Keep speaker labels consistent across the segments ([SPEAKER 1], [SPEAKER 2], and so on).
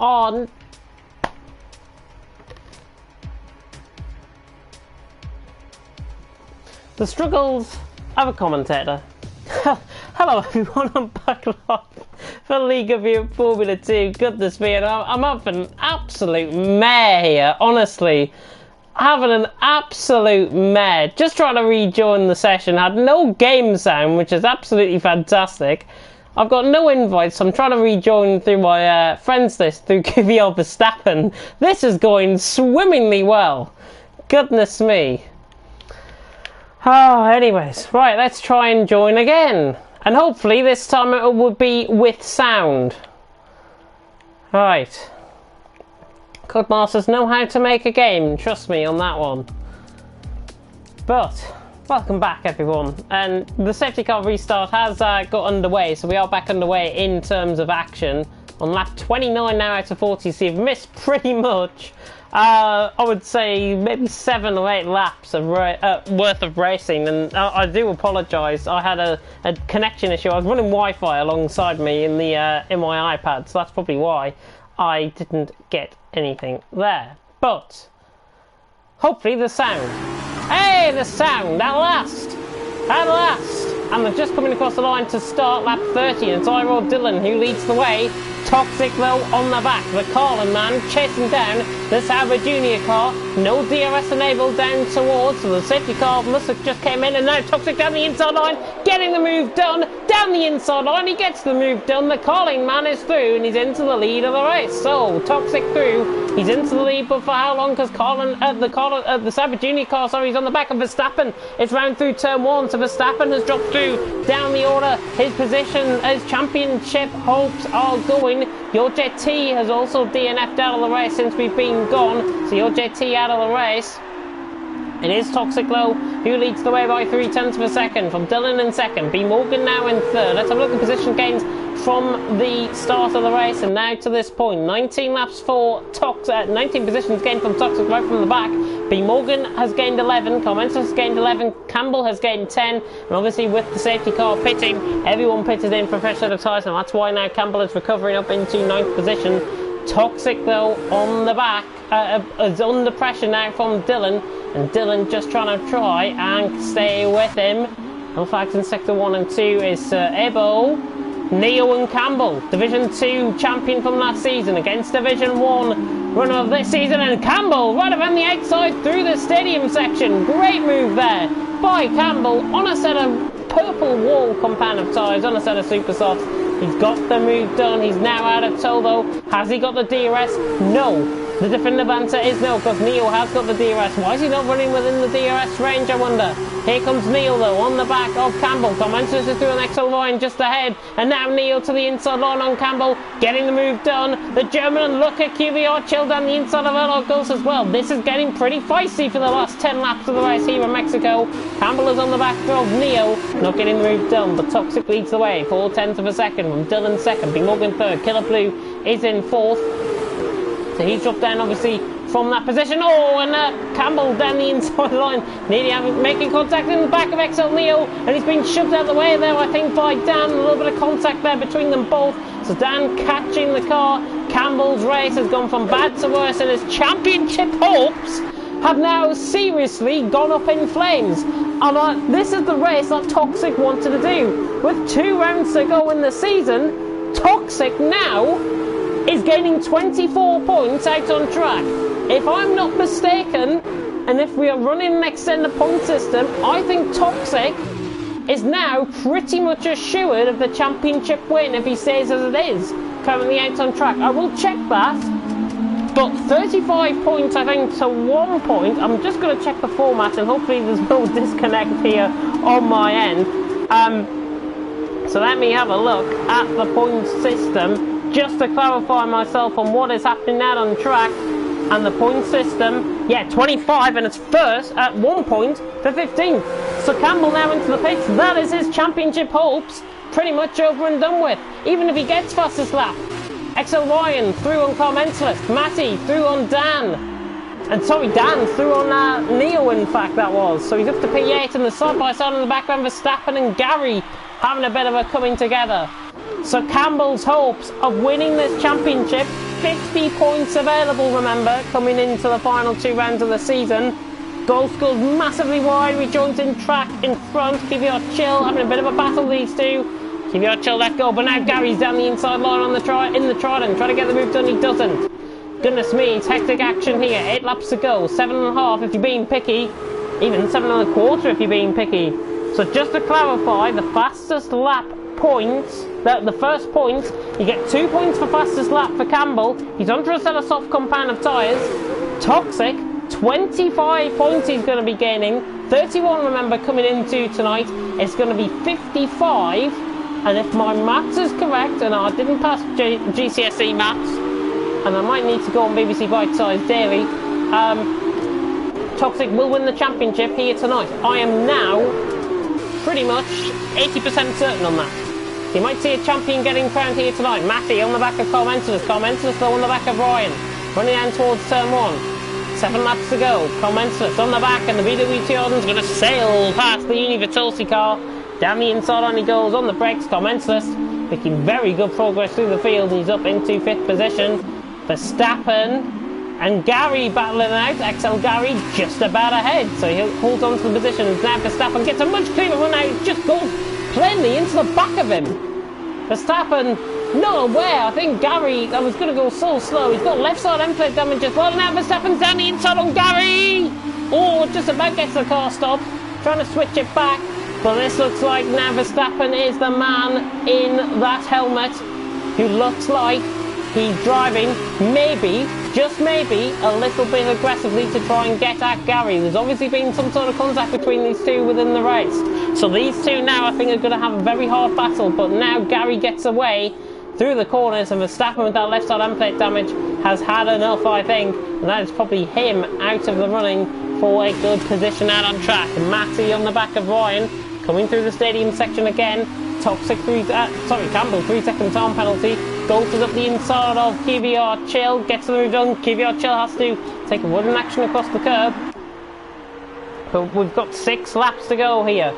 [SPEAKER 1] on. The struggles of a commentator. Hello everyone, I'm back live for League of Formula 2. Goodness me, and I'm having an absolute mare here, honestly. Having an absolute mare. Just trying to rejoin the session. Had no game sound, which is absolutely fantastic. I've got no invites, so I'm trying to rejoin through my friends list through QVR Verstappen. This is going swimmingly well. Goodness me. Oh, anyways, right, let's try and join again. And hopefully this time it will be with sound. Right. Codemasters know how to make a game, trust me on that one. But, welcome back everyone. And the safety car restart has got underway, so we are back underway in terms of action. On lap 29 now out of 40, so you've missed pretty much. I would say maybe 7 or 8 laps of worth of racing, and I do apologise. I had a connection issue. I was running Wi-Fi alongside me in the in my iPad, so that's probably why I didn't get anything there. But hopefully the sound. Hey, the sound at last, at last. And they're just coming across the line to start lap 30, and it's Tyrod Dillon who leads the way. Toxic though on the back, the Carlin man chasing down the Sauber Junior car. No DRS enabled down towards, so the safety car must have just came in, and now Toxic down the inside line, getting the move done, down the inside line, he gets the move done, the Carlin man is through, and he's into the lead of the race. So, Toxic through, he's into the lead, but for how long? Because the Sauber Junior car, sorry, he's on the back of Verstappen. It's round through turn 1, so Verstappen has dropped through, down the order, his position, his championship hopes are going. Your JT has also DNF'd out of the race since we've been gone, so your JT out of the race. It is Toxic though, who leads the way by 0.3 of a second from Dillon in second. B Morgan now in third. Let's have a look at position gains from the start of the race and now to this point. 19 laps for Toxic, 19 positions gained from Toxic right from the back. B Morgan has gained 11, Commencer has gained 11, Campbell has gained 10, and obviously with the safety car pitting, everyone pitted in for a fresh set of tyres, and that's why now Campbell is recovering up into 9th position. Toxic though on the back is under pressure now from Dillon, and Dillon just trying to and stay with him. In fact, in sector 1 and 2 is Ebo, Neo and Campbell, Division 2 champion from last season against Division 1 runner of this season, and Campbell right around the outside through the stadium section. Great move there by Campbell on a set of purple wall compound of tyres, on a set of super softs. He's got the move done. He's now out of tow though. Has he got the DRS? No. The definitive answer is no, because Neil has got the DRS. Why is he not running within the DRS range, I wonder? Here comes Neil though, on the back of Campbell. Commences through an extra line just ahead. And now Neil to the inside line on Campbell, getting the move done. The German, and look at QVR chill down the inside of Erlogos as well. This is getting pretty feisty for the last 10 laps of the race here in Mexico. Campbell is on the back of Neo, not getting the move done, but Toxic leads the way. 0.4 of a second from Dillon second. B Morgan third. Killer Blue is in fourth. So he's dropped down obviously from that position. Oh, and Campbell down the inside line, nearly making contact in the back of XL Neo, and he's been shoved out of the way there, I think, by Dan. A little bit of contact there between them both. So Dan catching the car. Campbell's race has gone from bad to worse, and his championship hopes have now seriously gone up in flames. And this is the race that Toxic wanted to do. With 2 rounds to go in the season, Toxic now is gaining 24 points out on track. If I'm not mistaken, and if we are running an extended point system, I think Toxic is now pretty much assured of the championship win if he stays as it is, currently out on track. I will check that, but 35 points I think to 1 point. I'm just going to check the format, and hopefully there's no disconnect here on my end. So let me have a look at the point system, just to clarify myself on what is happening out on track. And the point system, yeah, 25, and it's first at 1 point for 15. So Campbell now into the pits. That is his championship hopes pretty much over and done with, even if he gets fastest lap. XL Ryan through on Car Mentalist, Matty through on Dan, and sorry, Dan through on Neo, in fact that was. So he's up to P8, and the side by side in the background, Verstappen and Gary having a bit of a coming together. So Campbell's hopes of winning this championship 50 points available, remember, coming into the final 2 rounds of the season. Ghost goes massively wide, rejoins in track in front. Keep your chill, having a bit of a battle, these two. Keep your chill, let go. But now Gary's down the inside line on the in the trident, trying to get the move done, he doesn't. Goodness me, it's hectic action here. 8 laps to go, 7.5 if you're being picky. Even 7.25 if you're being picky. So just to clarify, the fastest lap points, the first point, you get 2 points for fastest lap for Campbell. He's under a set of soft compound of tyres. Toxic, 25 points he's going to be gaining. 31, remember, coming into tonight. It's going to be 55. And if my maths is correct, and I didn't pass GCSE maths, and I might need to go on BBC Bite Size Daily, Toxic will win the championship here tonight. I am now pretty much 80% certain on that. You might see a champion getting crowned here tonight. Matty on the back of Carmentus. Carmentus though on the back of Ryan. Running down towards turn 1. 7 laps to go. Carmentus on the back, and the VW Jordan's going to sail past the Uni Vitulsi car. Down the inside on he goes on the brakes. Carmentus making very good progress through the field. He's up into 5th position. Verstappen and Gary battling out. XL Gary just about ahead, so he holds on to the position. Now Verstappen gets a much cleaner run out. It just goes plainly into the back of him. Verstappen not aware. I think Gary, that was going to go so slow. He's got left side end plate damage as well. Now Verstappen's down the inside on Gary. Oh, just about gets the car stopped. Trying to switch it back. But this looks like now Verstappen is the man in that helmet who looks like he's driving, maybe, just maybe, a little bit aggressively to try and get at Gary. There's obviously been some sort of contact between these two within the race. So these two now, I think, are going to have a very hard battle. But now Gary gets away through the corners, and Verstappen with that left side end plate damage has had enough, I think. And that is probably him out of the running for a good position out on track. Matty on the back of Ryan, coming through the stadium section again. Toxic Campbell, 3-second time penalty. Goes up the inside of QVR Chill, gets the move done. QVR Chill has to take a wooden action across the curb. But we've got 6 laps to go here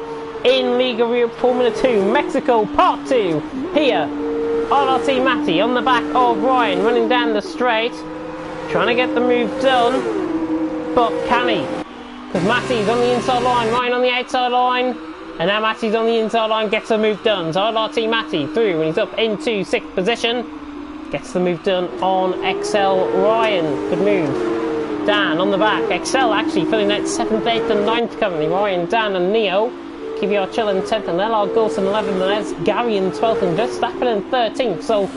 [SPEAKER 1] in Liga Formula 2 Mexico Part 2. Here, RRT Matty on the back of Ryan, running down the straight, trying to get the move done. But can he? Because Matty's on the inside line, Ryan on the outside line. And now Matty's on the inside line, gets the move done. So RRT Matty through, and he's up into 6th position. Gets the move done on XL Ryan. Good move. Dan on the back. XL actually filling out 7th, 8th and 9th currently. Ryan, Dan and Neo. QVR Chill in 10th and LR Ghost in 11th. And there's Gary in 12th and Verstappen in 13th. So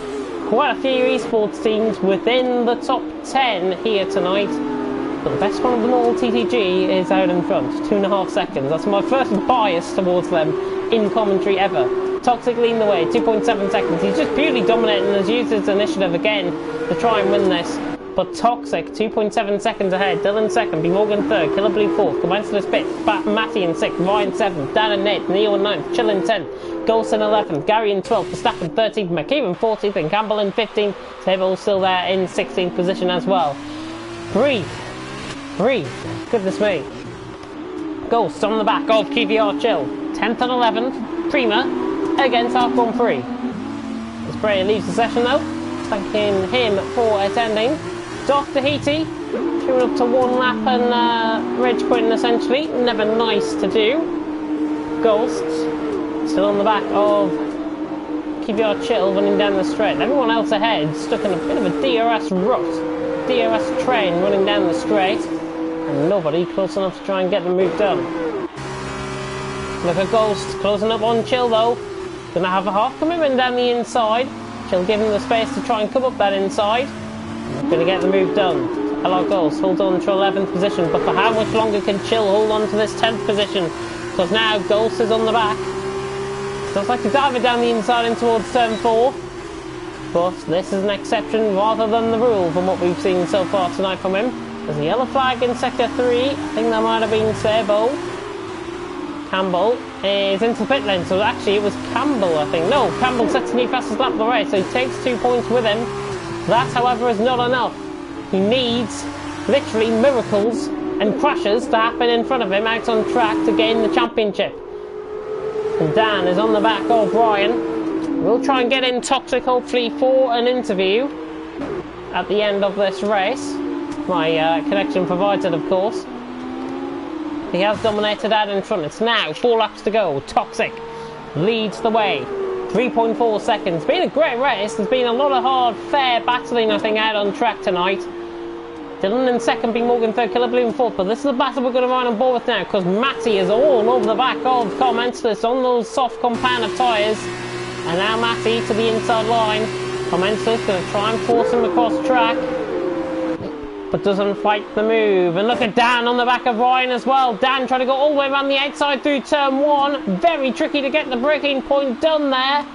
[SPEAKER 1] quite a few esports teams within the top 10 here tonight. But the best one of them all, TTG, is out in front, 2.5 seconds. That's my first bias towards them in commentary ever. Toxic leading the way, 2.7 seconds. He's just purely dominating and has used his initiative again to try and win this. But Toxic, 2.7 seconds ahead. Dylan 2nd, B Morgan 3rd, Killer Blue 4th, Commensurate Spit, Matty in 6th, Ryan 7th, Dan and Nate, Neo in 9th, Chill in 10th, Ghost in 11th, Gary in 12th, Verstappen 13th, McKeevan 14th, and Campbell in 15th. They're all still there in 16th position as well. Breathe. Goodness me. Ghost on the back of QVR Chill. 10th and 11th. Prima against Arcon 3. As Brea leaves the session though, thanking him for attending. Dr. Heaty, queuing up to 1 lap and reg quitting essentially. Never nice to do. Ghost still on the back of QVR Chill running down the straight. Everyone else ahead stuck in a bit of a DRS rut. DRS train running down the straight. And nobody close enough to try and get the move done. Look at Ghost closing up on Chill though. Gonna have a half commitment down the inside. Chill giving the space to try and come up that inside. Gonna get the move done. Hello Ghost holds on to 11th position, but for how much longer can Chill hold on to this 10th position? Because now Ghost is on the back. Looks like he's diving down the inside in towards turn 4. But this is an exception rather than the rule from what we've seen so far tonight from him. There's a yellow flag in sector 3. I think that might have been Sebo. Campbell is into the pit lane, so actually it was Campbell, I think. No, Campbell sets the new fastest lap of the race, so he takes 2 points with him. That, however, is not enough. He needs literally miracles and crashes to happen in front of him out on track to gain the championship. And Dan is on the back of Ryan. We'll try and get in Toxic hopefully for an interview. at the end of this race. My connection provided, of course. He has dominated out in front. It's now 4 laps to go. Toxic leads the way. 3.4 seconds. Been a great race. There's been a lot of hard, fair battling, I think, out on track tonight. Dylan in second, B Morgan third, Killer Blue in fourth. But this is the battle we're going to ride on board with now, because Matty is all over the back of Carl Mensless on those soft compound of tyres. And now Matty to the inside line. Carl Mensless going to try and force him across track, but doesn't fight the move. And look at Dan on the back of Ryan as well. Dan trying to go all the way around the outside through turn 1. Very tricky to get the braking point done there.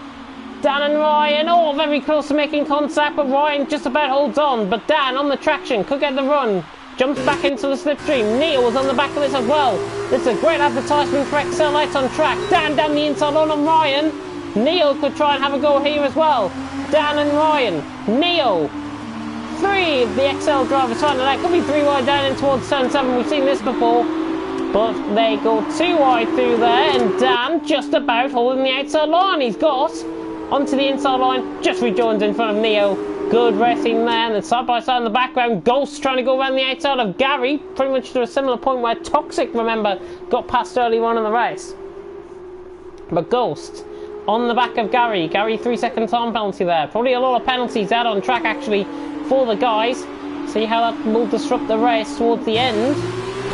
[SPEAKER 1] Dan and Ryan, all very close to making contact, but Ryan just about holds on. But Dan on the traction, could get the run. Jumps back into the slipstream. Neil was on the back of this as well. This is a great advertisement for XL Lights on track. Dan down the inside on Ryan. Neil could try and have a go here as well. Dan and Ryan. Neil. 3 of the XL drivers trying to, that could be 3 wide down in towards turn 7. We've seen this before. But they go 2 wide through there, and Dan just about holding the outside line. He's got onto the inside line, just rejoins in front of Neo. Good racing there, and then side by side in the background, Ghost trying to go around the outside of Gary, pretty much to a similar point where Toxic, remember, got past early on in the race. But Ghost on the back of Gary. Gary 3-second time penalty there. Probably a lot of penalties out on track actually for the guys. See how that will disrupt the race towards the end,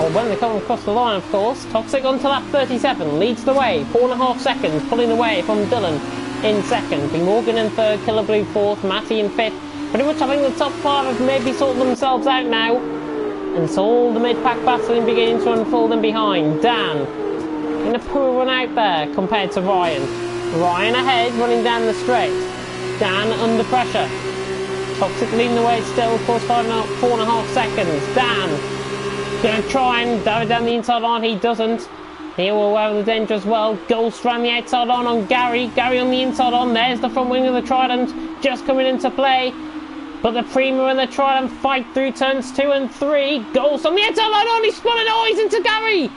[SPEAKER 1] or when they come across the line, of course. Toxic onto lap 37, leads the way, 4.5 seconds, pulling away from Dylan in second. B Morgan in third, Killer Blue fourth, Matty in fifth. Pretty much I think the top 5 have maybe sorted themselves out now, and so all the mid-pack battling beginning to unfold in behind. Dan in a poor run out there compared to Ryan. Ryan ahead, running down the straight. Dan under pressure. Toxic leading the way still, of course, 4.5 seconds. Dan going to try and dive it down the inside line. He doesn't. Here we're aware of the danger as well. Ghost around the outside line on Gary. Gary on the inside on. There's the front wing of the Trident just coming into play. But the Prima and the Trident fight through turns 2 and 3. Ghost on the outside line on. He's spun it. Oh, he's into Gary.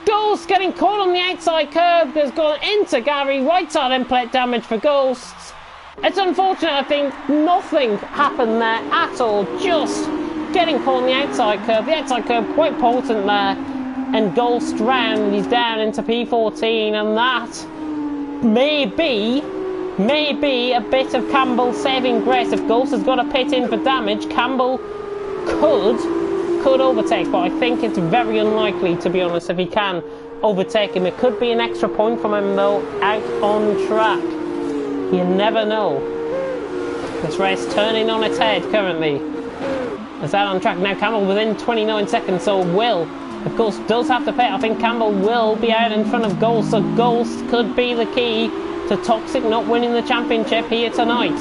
[SPEAKER 1] Ghost getting caught on the outside curb. Has gone into Gary. Right side end plate damage for Ghosts. It's unfortunate, I think. Nothing happened there at all. Just getting caught on the outside curb. The outside curb quite potent there. And Ghost round, he's down into P14, and that may be a bit of Campbell's saving grace. If Ghost has got a pit in for damage, Campbell could overtake, but I think it's very unlikely, to be honest, if he can overtake him. It could be an extra point from him, though, out on track. You never know. This race turning on its head currently. It's out on track now. Campbell within 29 seconds, so Will, of course, does have to pit. I think Campbell will be out in front of Ghost, so Ghost could be the key to Toxic not winning the championship here tonight.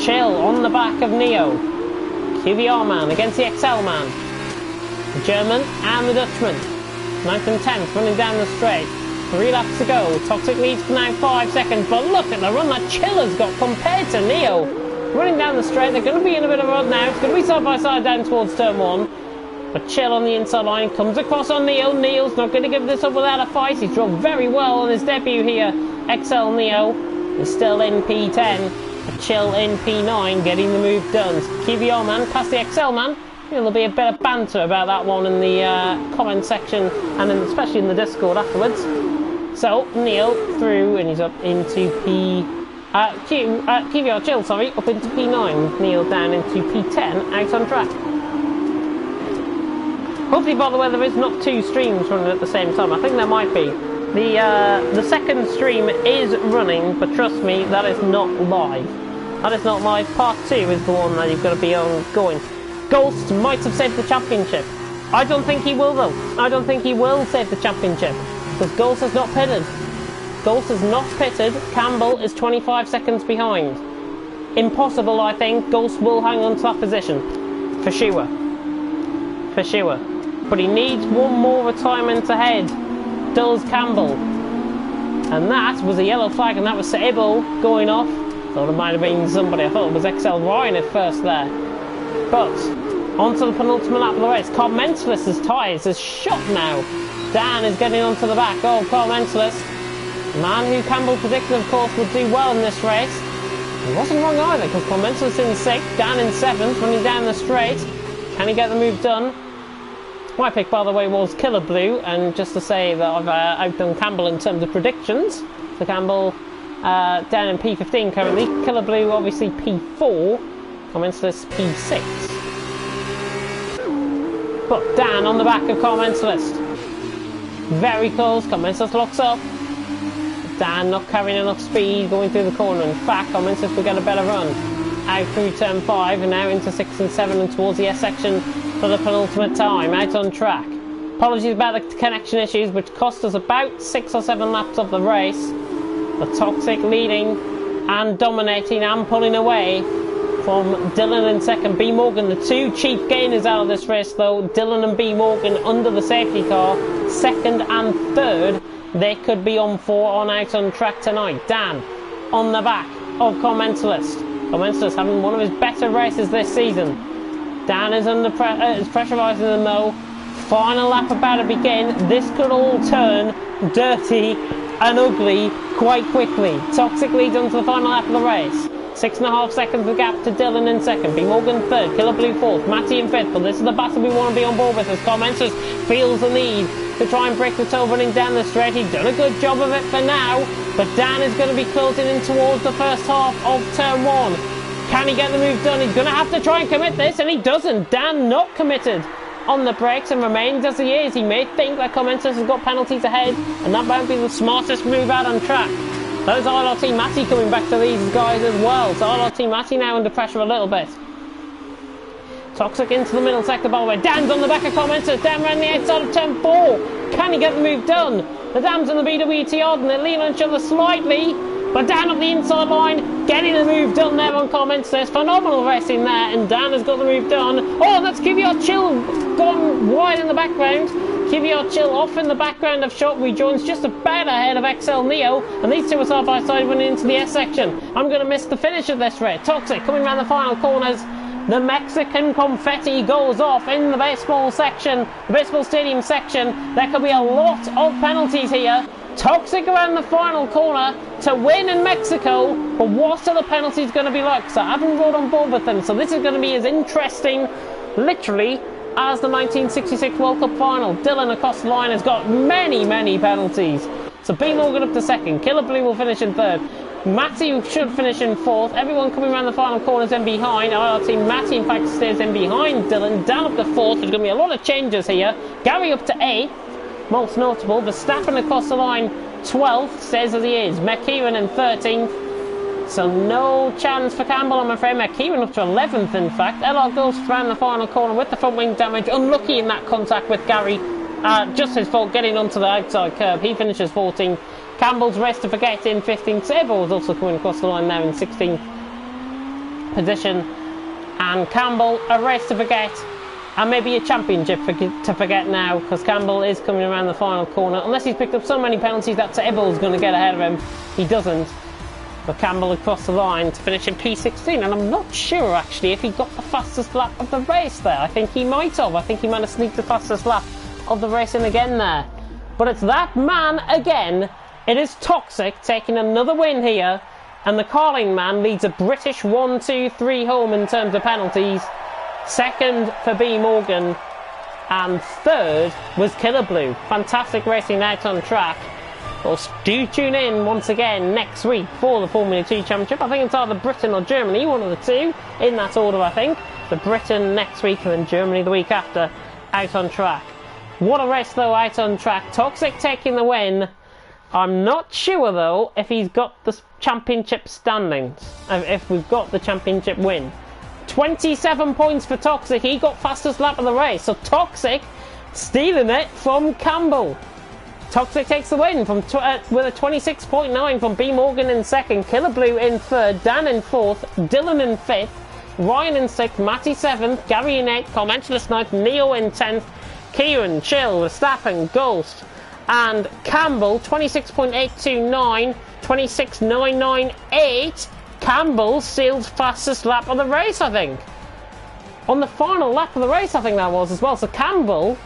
[SPEAKER 1] Chill on the back of Neo. QVR man against the XL man. The German and the Dutchman. 9th and 10th running down the straight. 3 laps to go. Toxic leads for now 5 seconds, but look at the run that Chill has got compared to Neo. Running down the straight, they're going to be in a bit of a run now. It's going to be side by side down towards turn 1. But Chill on the inside line comes across on Neo. Neo's not going to give this up without a fight. He's drove very well on his debut here. XL Neo is still in P10. But Chill in P9, getting the move done. QVR man past the XL man. There'll be a bit of banter about that one in the comment section, and especially in the Discord afterwards. So Neo through, and he's up into QVR Chill, sorry, up into P9. Neo down into P10, out on track. Hopefully, by the way, there is not 2 streams running at the same time. I think there might be. The second stream is running, but trust me, that is not live. That is not live. Part 2 is the one that you've got to be ongoing. Ghost might have saved the championship. I don't think he will, though. I don't think he will save the championship, because Ghost has not pitted. Ghost has not pitted. Campbell is 25 seconds behind. Impossible, I think. Ghost will hang on to that position. For sure. For sure. But he needs one more retirement ahead. Does Campbell. And that was a yellow flag, and that was Sable going off. Thought it might have been somebody. I thought it was XL Ryan at first there. But onto the penultimate lap of the race. Carl Mensless' tyres is shot now. Dan is getting onto the back. Oh, Carl Mensless. Man who Campbell predicted, of course, would do well in this race. He wasn't wrong either, because Clemence's in 6th, Dan in 7th, running down the straight. Can he get the move done? My pick, by the way, was Killer Blue, and just to say that I've outdone Campbell in terms of predictions. So Campbell down in P15 currently. Killer Blue obviously P4. Commenceless P6. But Dan on the back of Commenceless. Very close. Commenceless locks up. Dan not carrying enough speed going through the corner. In fact, Commenceless will get a better run. Out through turn 5 and now into 6 and 7 and towards the S section for the penultimate time. Out on track. Apologies about the connection issues, which cost us about 6 or 7 laps of the race. The Toxic leading and dominating and pulling away from Dylan in 2nd. B Morgan, the 2 cheap gainers out of this race though. Dylan and B Morgan under the safety car, 2nd and 3rd. They could be on 4 on Out on Track tonight. Dan on the back of Commensalist. Commensalist having one of his better races this season. Dan is under is pressurising them though. Final lap about to begin. This could all turn dirty and ugly quite quickly. Toxic leads onto the final lap of the race. 6.5 seconds the gap to Dylan in 2nd. B Morgan 3rd. Killer Blue 4th. Matty in 5th. But this is the battle we want to be on board with as Commensalist feels the need to try and break the toe running down the straight. He's done a good job of it for now, but Dan is going to be closing in towards the first half of turn 1. Can he get the move done? He's going to have to try and commit this, and he doesn't. Dan not committed on the brakes and remains as he is. He may think that Commensus has got penalties ahead, and that won't be the smartest move out on track. There's ILRT Matty coming back to these guys as well, so ILRT Matty now under pressure a little bit. Toxic into the middle sector, by the way. Dan's on the back of Commensus. Dan around the outside of turn 4. Can he get the move done? The Dams and the BWT odd, and they lean on each other slightly. But Dan up the inside line, getting the move done there on Commensus. Phenomenal racing there, and Dan has got the move done. Oh, that's Kvyat Chill gone wide in the background. Kvyat Chill off in the background of shot, rejoins just about ahead of XL Neo, and these two are side by side running into the S section. I'm going to miss the finish of this race. Toxic coming around the final corners. The Mexican confetti goes off in the baseball section, the baseball stadium section. There could be a lot of penalties here. Toxic around the final corner to win in Mexico, but what are the penalties going to be like? So I haven't rode on board with them, so this is going to be as interesting, literally, as the 1966 World Cup final. Dylan across the line has got many penalties. So B Morgan up to 2nd, Killer Blue will finish in 3rd. Matty should finish in 4th. Everyone coming around the final corners in behind. IRT Matty in fact stays in behind Dylan. Down up to 4th. There's going to be a lot of changes here. Gary up to 8th. Most notable. Verstappen across the line 12th. Stays as he is. McKeeran in 13th. So no chance for Campbell, I'm afraid. McKeeran up to 11th in fact. LR goes around the final corner with the front wing damage. Unlucky in that contact with Gary. Just his fault getting onto the outside curb. He finishes 14th. Campbell's race to forget in 15th. Sabo is also coming across the line now in 16th position. And Campbell, a race to forget. And maybe a championship to forget now, because Campbell is coming around the final corner. Unless he's picked up so many penalties that Sabo is going to get ahead of him. He doesn't. But Campbell across the line to finish in P16. And I'm not sure, actually, if he got the fastest lap of the race there. I think he might have. I think he might have sneaked the fastest lap of the race in again there. But it's that man again. It is Toxic taking another win here, and the Carling man leads a British 1-2-3 home in terms of penalties. 2nd for B Morgan, and 3rd was Killer Blue. Fantastic racing Out on Track. Well, do tune in once again next week for the Formula 2 Championship. I think it's either Britain or Germany, one of the two, in that order I think. The Britain next week and then Germany the week after. Out on Track. What a race though, Out on Track. Toxic taking the win. I'm not sure though if he's got the championship standings, if we've got the championship win. 27 points for Toxic. He got fastest lap of the race, so Toxic stealing it from Campbell. Toxic takes the win from with a 26.9 from B Morgan in 2nd, Killer Blue in 3rd, Dan in 4th, Dylan in 5th, Ryan in 6th, Matty 7th, Gary in 8th, Commentalist 9th, Neo in 10th, Kieran, Chill, Verstappen, Ghost, and Campbell 26.829, 26.998. Campbell sealed fastest lap of the race, I think. On the final lap of the race, I think that was as well. So Campbell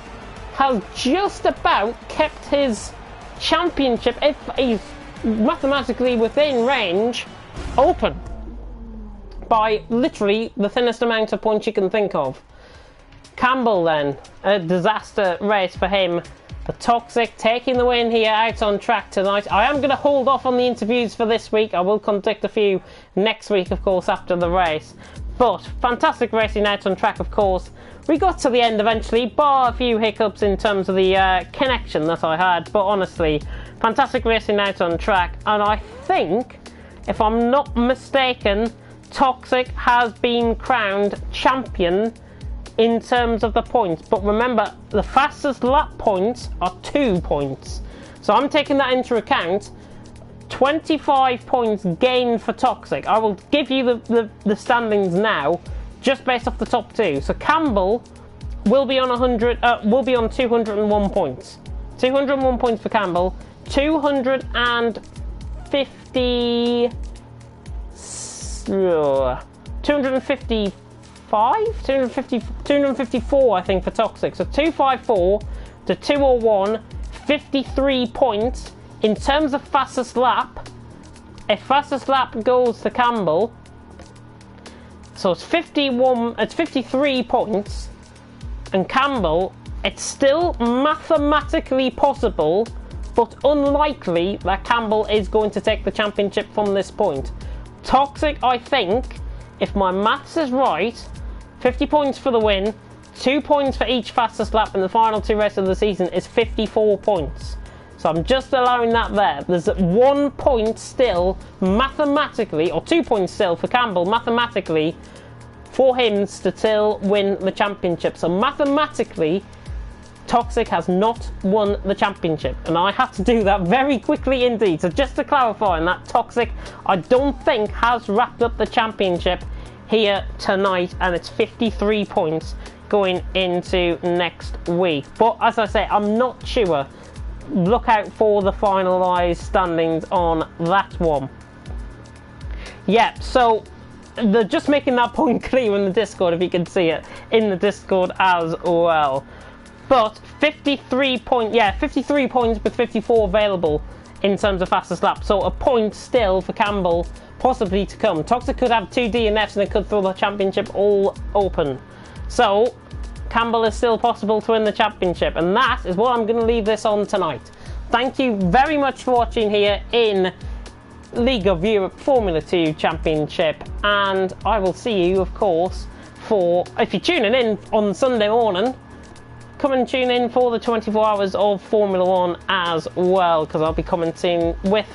[SPEAKER 1] has just about kept his championship, if he's mathematically within range, open. by literally the thinnest amount of points you can think of. Campbell then, a disaster race for him. The Toxic taking the win here out on track tonight. I am going to hold off on the interviews for this week. I will conduct a few next week, of course, after the race. But fantastic racing out on track, of course. We got to the end eventually, bar a few hiccups in terms of the connection that I had. But honestly, fantastic racing out on track. And I think, if I'm not mistaken, Toxic has been crowned champion in terms of the points. But remember, the fastest lap points are 2 points. So I'm taking that into account. 25 points gained for Toxic. I will give you the standings now, just based off the top two. So Campbell will be on 201 points. 201 points for Campbell. 254 I think for Toxic. So 254 to 201, 53 points. In terms of fastest lap, if fastest lap goes to Campbell, so it's 53 points, and Campbell, it's still mathematically possible, but unlikely that Campbell is going to take the championship from this point. Toxic, I think, if my maths is right, 50 points for the win, 2 points for each fastest lap in the final 2 races of the season is 54 points. So I'm just allowing that there. There's 1 point still mathematically, or 2 points still for Campbell mathematically, for him to still win the championship. So mathematically, Toxic has not won the championship. And I have to do that very quickly indeed. So just to clarify on that, Toxic, I don't think has wrapped up the championship here tonight. And it's 53 points going into next week. But as I say, I'm not sure. Look out for the finalised standings on that one. Yeah, so they're just making that point clear in the Discord, if you can see it in the Discord as well. But 53 points with 54 available in terms of fastest lap. So a point still for Campbell possibly to come. Toxic could have 2 DNFs and they could throw the championship all open. So Campbell is still possible to win the championship, and that is what I'm going to leave this on tonight. Thank you very much for watching here in League of Europe Formula 2 Championship, and I will see you, of course, for, if you're tuning in on Sunday morning, come and tune in for the 24 hours of Formula 1 as well, because I'll be commenting with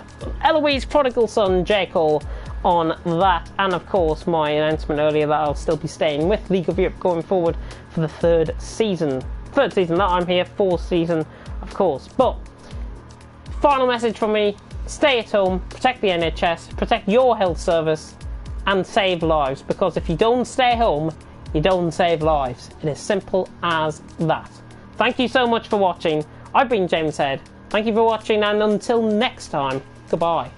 [SPEAKER 1] Eloise' prodigal son, J. Cole, on that, and of course my announcement earlier that I'll still be staying with League of Europe going forward for the third season that I'm here, 4th season, of course. But final message from me: stay at home, protect the NHS, protect your health service, and save lives, because if you don't stay home, you don't save lives. It is simple as that. Thank you so much for watching. I've been James Head. Thank you for watching, and until next time, goodbye.